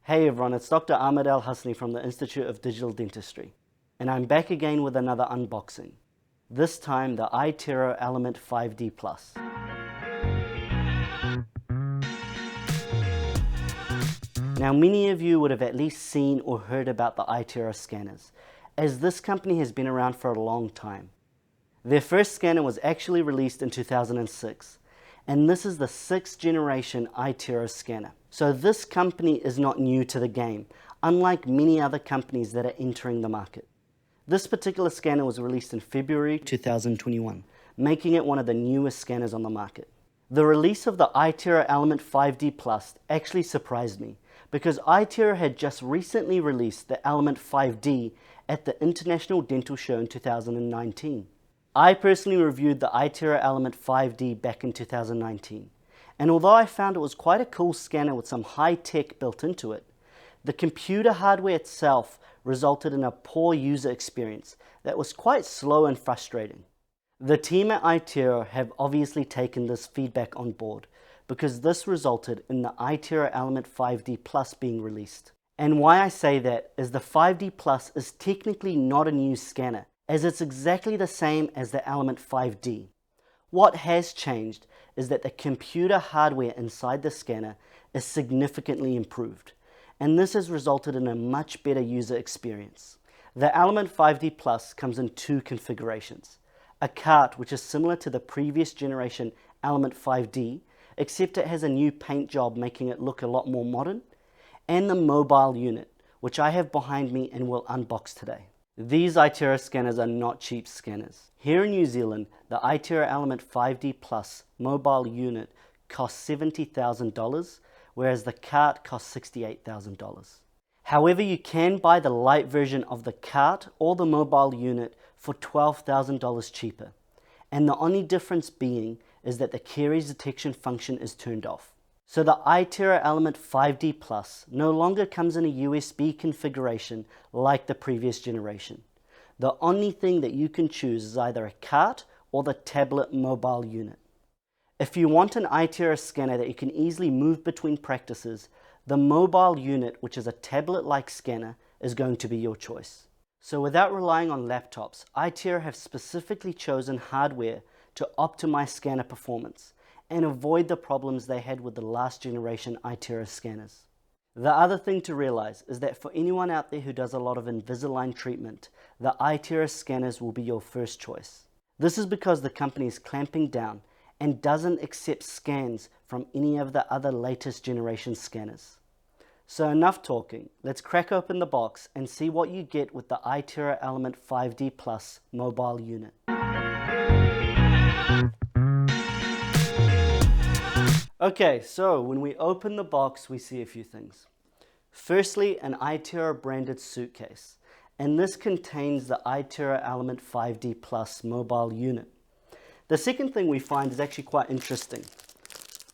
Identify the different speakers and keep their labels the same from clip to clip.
Speaker 1: Hey everyone, it's Dr. Ahmad Al-Hassiny from the Institute of Digital Dentistry, and I'm back again with another unboxing. This time the iTero Element 5D Plus. Now many of you would have at least seen or heard about the iTero scanners, as this company has been around for a long time. Their first scanner was actually released in 2006, and this is the 6th generation iTero scanner. So this company is not new to the game, unlike many other companies that are entering the market. This particular scanner was released in February 2021, making it one of the newest scanners on the market. The release of the iTero Element 5D Plus actually surprised me, because iTero had just recently released the Element 5D at the International Dental Show in 2019. I personally reviewed the iTero Element 5D back in 2019. And although I found it was quite a cool scanner with some high tech built into it, the computer hardware itself resulted in a poor user experience that was quite slow and frustrating. The team at iTero have obviously taken this feedback on board, because this resulted in the iTero Element 5D Plus being released. And why I say that is the 5D Plus is technically not a new scanner, as it's exactly the same as the Element 5D. What has changed is that the computer hardware inside the scanner is significantly improved, and this has resulted in a much better user experience. The Element 5D Plus comes in 2 configurations. A cart, which is similar to the previous generation Element 5D, except it has a new paint job making it look a lot more modern, and the mobile unit, which I have behind me and will unbox today. These iTero scanners are not cheap scanners. Here in New Zealand, the iTero Element 5D Plus mobile unit costs $70,000, whereas the cart costs $68,000. However, you can buy the light version of the cart or the mobile unit for $12,000 cheaper. And the only difference being is that the caries detection function is turned off. So the iTero Element 5D Plus no longer comes in a USB configuration like the previous generation. The only thing that you can choose is either a cart or the tablet mobile unit. If you want an iTero scanner that you can easily move between practices, the mobile unit, which is a tablet-like scanner, is going to be your choice. So without relying on laptops, iTero have specifically chosen hardware to optimize scanner performance and avoid the problems they had with the last generation iTero scanners. The other thing to realize is that for anyone out there who does a lot of Invisalign treatment, the iTero scanners will be your first choice. This is because the company is clamping down and doesn't accept scans from any of the other latest generation scanners. So enough talking, let's crack open the box and see what you get with the iTero Element 5D Plus mobile unit. Okay, so when we open the box, we see a few things. Firstly, an iTero branded suitcase, and this contains the iTero Element 5D Plus mobile unit. The second thing we find is actually quite interesting,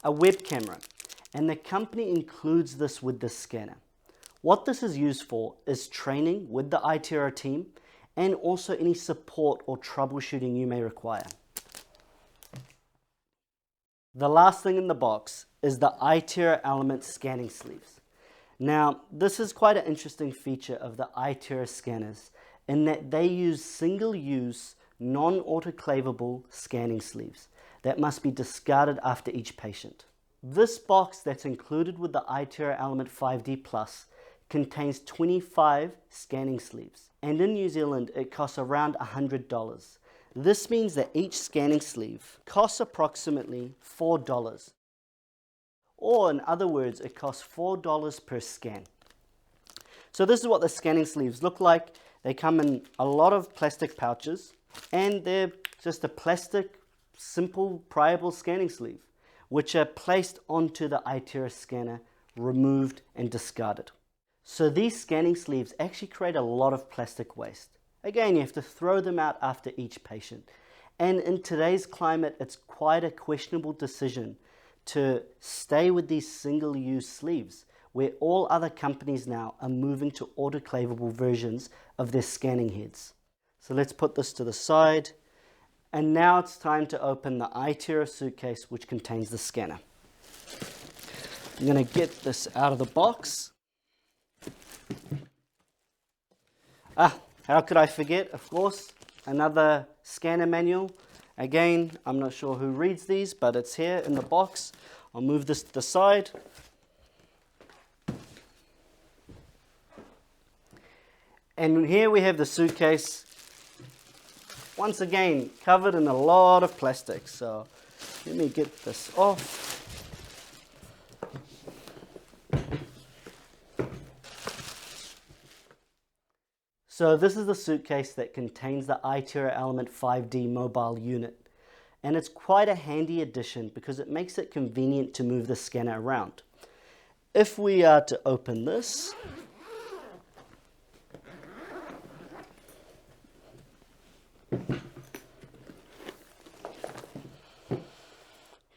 Speaker 1: a web camera, and the company includes this with the scanner. What this is used for is training with the iTero team and also any support or troubleshooting you may require. The last thing in the box is the iTero Element scanning sleeves. Now, this is quite an interesting feature of the iTero scanners in that they use single-use, non-autoclavable scanning sleeves that must be discarded after each patient. This box that's included with the iTero Element 5D Plus contains 25 scanning sleeves, and in New Zealand it costs around $100. This means that each scanning sleeve costs approximately $4. Or in other words, it costs $4 per scan. So this is what the scanning sleeves look like. They come in a lot of plastic pouches, and they're just a plastic, simple, priable scanning sleeve, which are placed onto the iTero scanner, removed and discarded. So these scanning sleeves actually create a lot of plastic waste. Again, you have to throw them out after each patient. And in today's climate, it's quite a questionable decision to stay with these single-use sleeves, where all other companies now are moving to autoclavable versions of their scanning heads. So let's put this to the side. And now it's time to open the iTero suitcase, which contains the scanner. I'm going to get this out of the box. How could I forget? Of course, another scanner manual. Again, I'm not sure who reads these, but it's here in the box. I'll move this to the side. And here we have the suitcase, once again covered in a lot of plastic. So let me get this off. So this is the suitcase that contains the iTero Element 5D mobile unit. And it's quite a handy addition because it makes it convenient to move the scanner around. If we are to open this,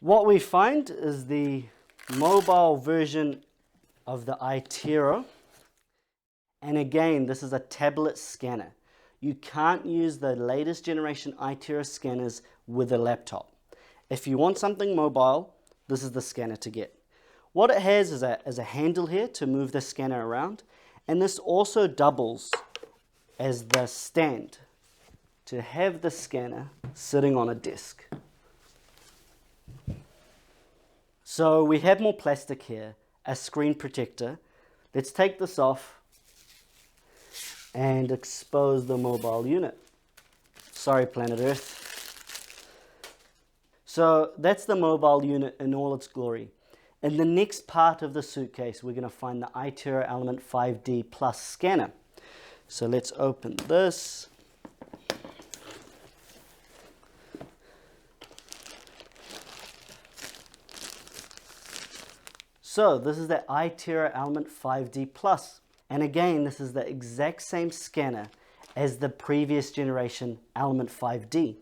Speaker 1: what we find is the mobile version of the iTero. And again, this is a tablet scanner. You can't use the latest generation iTero scanners with a laptop. If you want something mobile, this is the scanner to get. What it has is a handle here to move the scanner around, and this also doubles as the stand to have the scanner sitting on a desk. So we have more plastic here, a screen protector. Let's take this off and expose the mobile unit. Sorry, planet Earth. So that's the mobile unit in all its glory. In the next part of the suitcase, we're going to find the iTero Element 5D Plus scanner. So let's open this. So this is the iTero Element 5D Plus. And again, this is the exact same scanner as the previous generation Element 5D.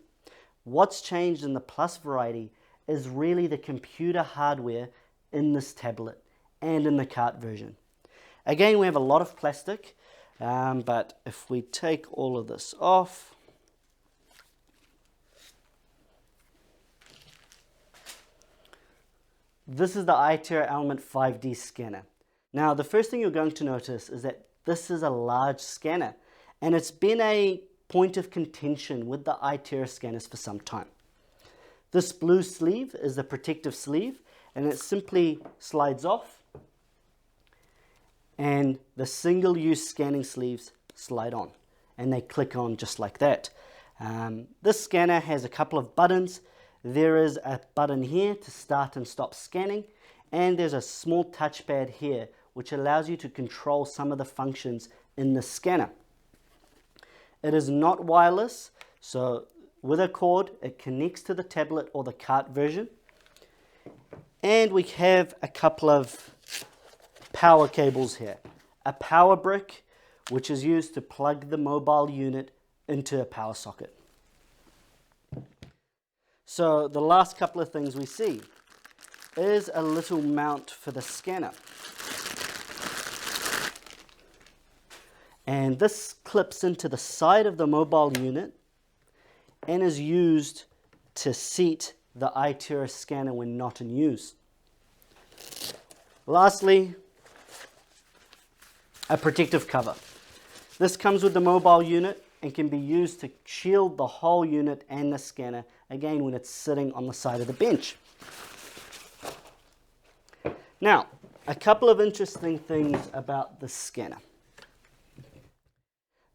Speaker 1: What's changed in the Plus variety is really the computer hardware in this tablet and in the cart version. Again, we have a lot of plastic, but if we take all of this off, this is the iTero Element 5D scanner. Now, the first thing you're going to notice is that this is a large scanner, and it's been a point of contention with the iTero scanners for some time. This blue sleeve is the protective sleeve, and it simply slides off, and the single-use scanning sleeves slide on, and they click on just like that. This scanner has a couple of buttons. There is a button here to start and stop scanning, and there's a small touchpad here which allows you to control some of the functions in the scanner. It is not wireless, so with a cord it connects to the tablet or the cart version. And we have a couple of power cables here. A power brick, which is used to plug the mobile unit into a power socket. So the last couple of things we see is a little mount for the scanner. And this clips into the side of the mobile unit and is used to seat the iTero scanner when not in use. Lastly, a protective cover. This comes with the mobile unit and can be used to shield the whole unit and the scanner, again when it's sitting on the side of the bench. Now, a couple of interesting things about the scanner.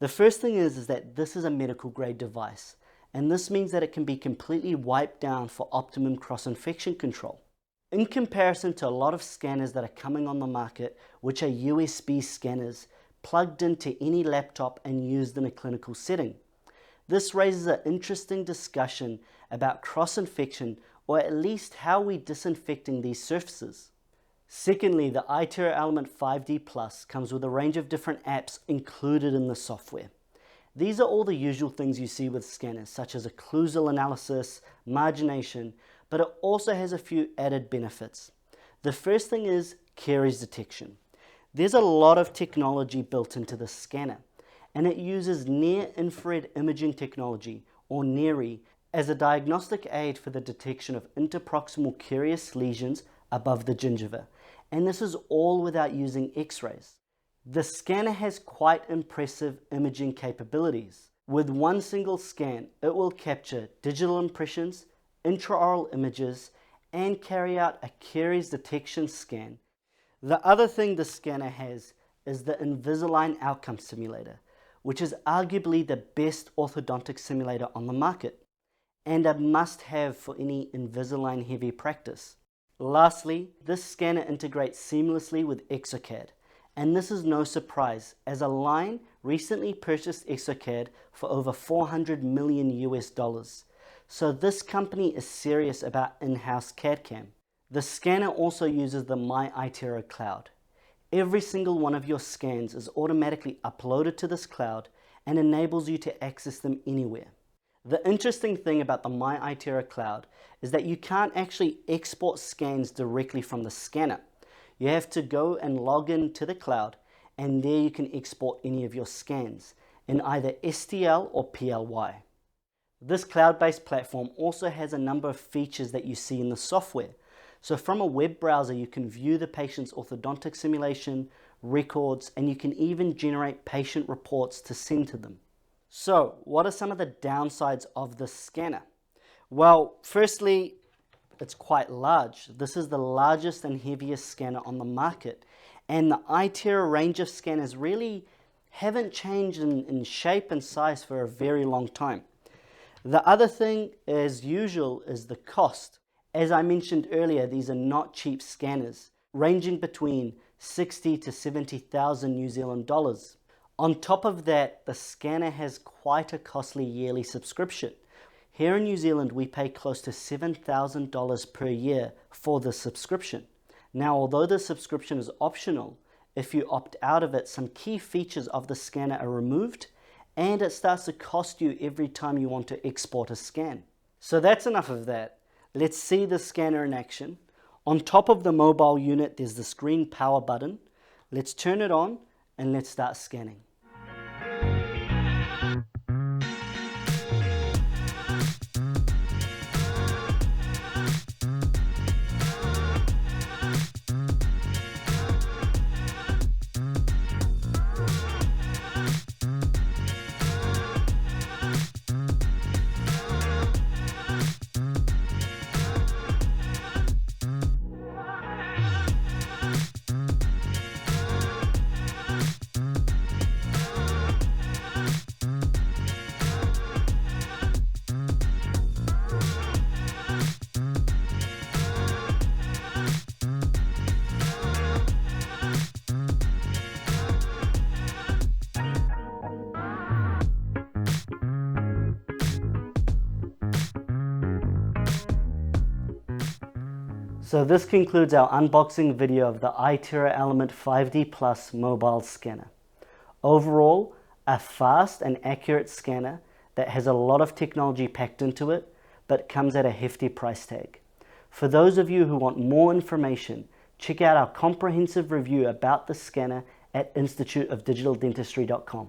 Speaker 1: The first thing is that this is a medical grade device, and this means that it can be completely wiped down for optimum cross-infection control. In comparison to a lot of scanners that are coming on the market, which are USB scanners plugged into any laptop and used in a clinical setting. This raises an interesting discussion about cross-infection, or at least how we're disinfecting these surfaces. Secondly, the iTero Element 5D Plus comes with a range of different apps included in the software. These are all the usual things you see with scanners, such as occlusal analysis, margination, but it also has a few added benefits. The first thing is caries detection. There's a lot of technology built into the scanner, and it uses near-infrared imaging technology, or NIRI, as a diagnostic aid for the detection of interproximal carious lesions above the gingiva. And this is all without using x-rays. The scanner has quite impressive imaging capabilities. With one single scan, it will capture digital impressions, intraoral images, and carry out a caries detection scan. The other thing the scanner has is the Invisalign Outcome Simulator, which is arguably the best orthodontic simulator on the market, and a must-have for any Invisalign heavy practice. Lastly, this scanner integrates seamlessly with exocad, and this is no surprise, as Align recently purchased exocad for over $400 million US. So this company is serious about in-house CAD/CAM. The scanner also uses the iTero cloud. Every single one of your scans is automatically uploaded to this cloud and enables you to access them anywhere. The interesting thing about the iTero cloud is that you can't actually export scans directly from the scanner. You have to go and log in to the cloud, and there you can export any of your scans in either STL or PLY. This cloud-based platform also has a number of features that you see in the software. So from a web browser, you can view the patient's orthodontic simulation, records, and you can even generate patient reports to send to them. So what are some of the downsides of this scanner? Well, firstly, it's quite large. This is the largest and heaviest scanner on the market, and the iTero range of scanners really haven't changed in shape and size for a very long time. The other thing, as usual, is the cost. As I mentioned earlier, these are not cheap scanners, ranging between 60 to 70,000 New Zealand dollars. On top of that, the scanner has quite a costly yearly subscription. Here in New Zealand, we pay close to $7,000 per year for the subscription. Now, although the subscription is optional, if you opt out of it, some key features of the scanner are removed, and it starts to cost you every time you want to export a scan. So that's enough of that. Let's see the scanner in action. On top of the mobile unit, there's this green power button. Let's turn it on and let's start scanning. So this concludes our unboxing video of the iTero Element 5D Plus mobile scanner. Overall, a fast and accurate scanner that has a lot of technology packed into it, but comes at a hefty price tag. For those of you who want more information, check out our comprehensive review about the scanner at instituteofdigitaldentistry.com.